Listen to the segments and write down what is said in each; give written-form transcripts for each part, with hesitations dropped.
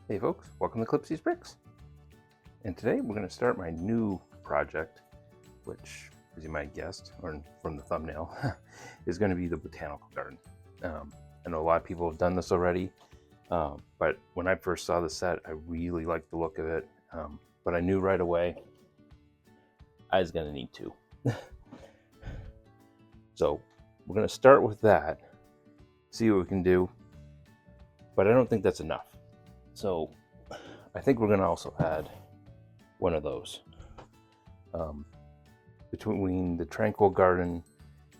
Hey folks, welcome to Clipsy's Bricks. And today we're going to start my new project, which, as you might have guessed, or from the thumbnail, is going to be the botanical garden. I know a lot of people have done this already, but when I first saw the set, I really liked the look of it. But I knew right away I was going to need two. So we're going to start with that, see what we can do, but I don't think that's enough. So I think we're going to also add one of those. Between the Tranquil Garden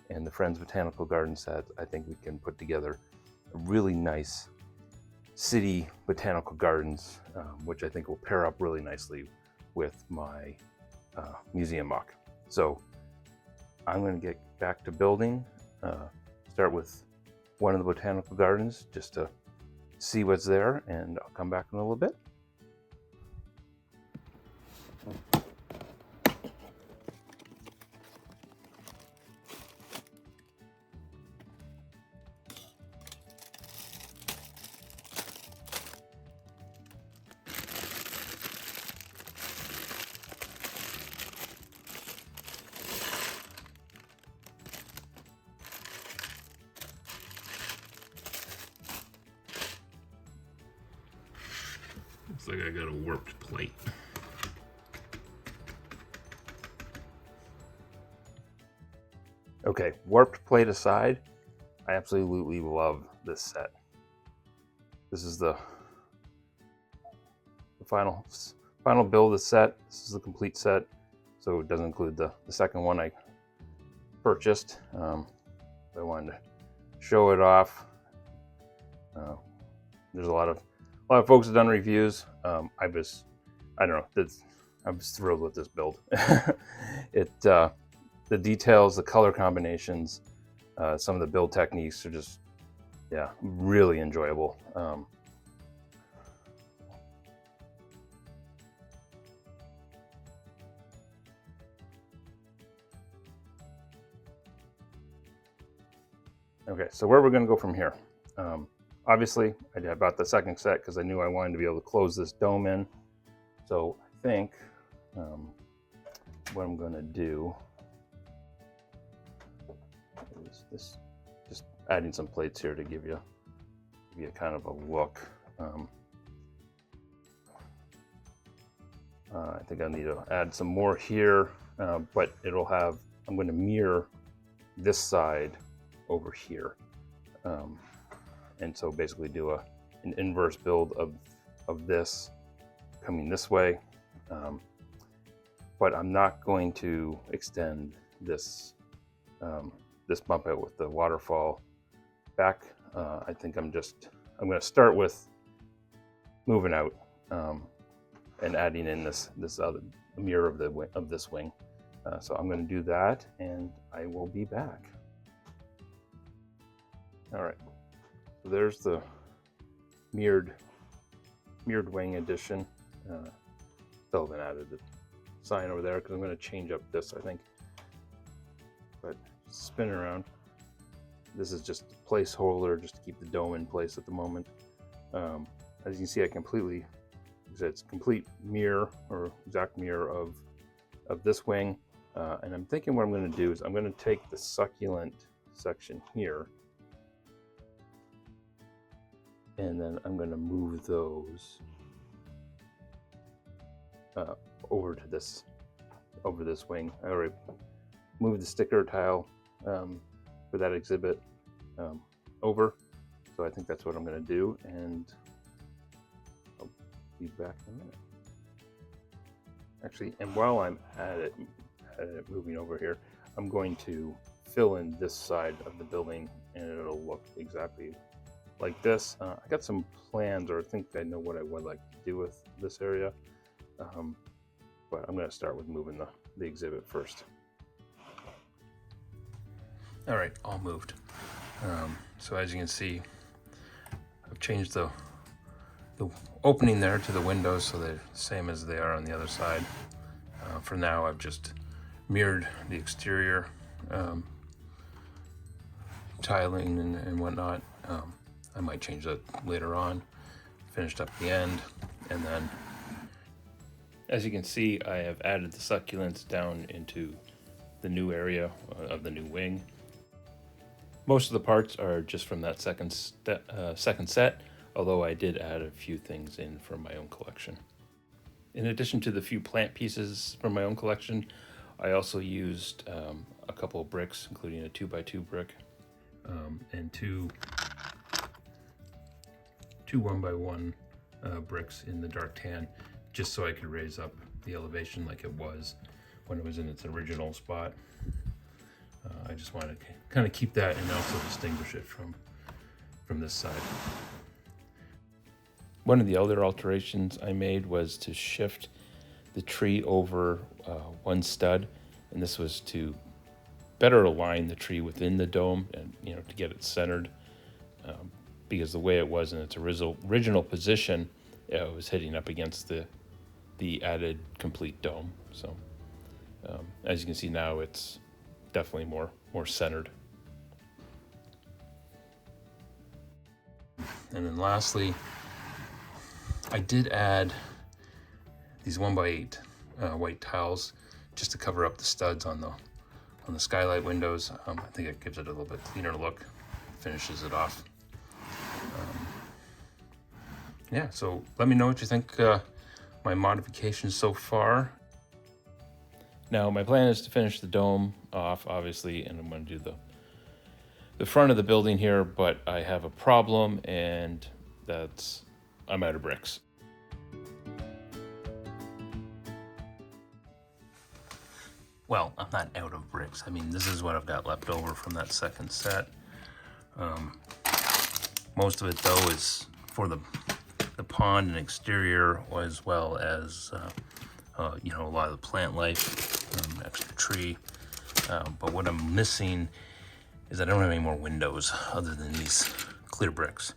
and the Friends Botanical Garden set, I think we can put together a really nice city botanical gardens, which I think will pair up really nicely with my museum MOC. So I'm going to get back to building, start with one of the botanical gardens just to see what's there, and I'll come back in a little bit. Looks like I got a warped plate. Okay, warped plate aside, I absolutely love this set. This is the final build of the set. This is the complete set, so it doesn't include the second one I purchased. I wanted to show it off. There's a lot of folks have done reviews. I was thrilled with this build. The details, the color combinations, some of the build techniques are just, really enjoyable. Okay, so where we're going to go from here. Obviously, I bought the second set because I knew I wanted to be able to close this dome in. So I think what I'm going to do is this, just adding some plates here to give you kind of a look. I think I need to add some more here, but I'm going to mirror this side over here. And so basically do an inverse build of this coming this way. But I'm not going to extend this bump out with the waterfall back. I think I'm going to start with moving out and adding in this other mirror of this wing. So I'm going to do that, and I will be back. All right. So there's the mirrored wing edition. Still haven't added the sign over there because I'm going to change up this, I think. But spin around. This is just a placeholder just to keep the dome in place at the moment. As you can see, it's complete mirror or exact mirror of this wing. And I'm thinking what I'm going to do is I'm going to take the succulent section here, and then I'm going to move those over this wing. I already moved the sticker tile for that exhibit over, so I think that's what I'm going to do, and I'll be back in a minute. Actually, and while I'm at it moving over here, I'm going to fill in this side of the building, and it'll look exactly like this. I got some plans, or I think I know what I would like to do with this area, but I'm going to start with moving the exhibit first. All right, all moved. So as you can see, I've changed the opening there to the windows so they're the same as they are on the other side. For now, I've just mirrored the exterior tiling and whatnot. I might change that later on. finished up the end, and then as you can see, I have added the succulents down into the new area of the new wing. Most of the parts are just from that second set, although I did add a few things in from my own collection. In addition to the few plant pieces from my own collection, I also used a couple of bricks, including a 2x2 brick and two 1x1 bricks in the dark tan, just so I could raise up the elevation like it was when it was in its original spot. I just wanted to kind of keep that and also distinguish it from this side. One of the other alterations I made was to shift the tree over one stud, and this was to better align the tree within the dome and, you know, to get it centered, because the way it was in its original position, it was hitting up against the added complete dome. So as you can see now, it's definitely more centered. And then lastly, I did add these 1x8 white tiles just to cover up the studs on the skylight windows. I think it gives it a little bit cleaner look, finishes it off. Yeah, so let me know what you think my modifications so far. Now my plan is to finish the dome off, obviously, and I'm going to do the front of the building here, but I have a problem, and that's I'm out of bricks. Well, I'm not out of bricks. I mean, this is what I've got left over from that second set. Most of it, though, is for the pond and exterior, as well as you know, a lot of the plant life, extra tree. But what I'm missing is I don't have any more windows other than these clear bricks.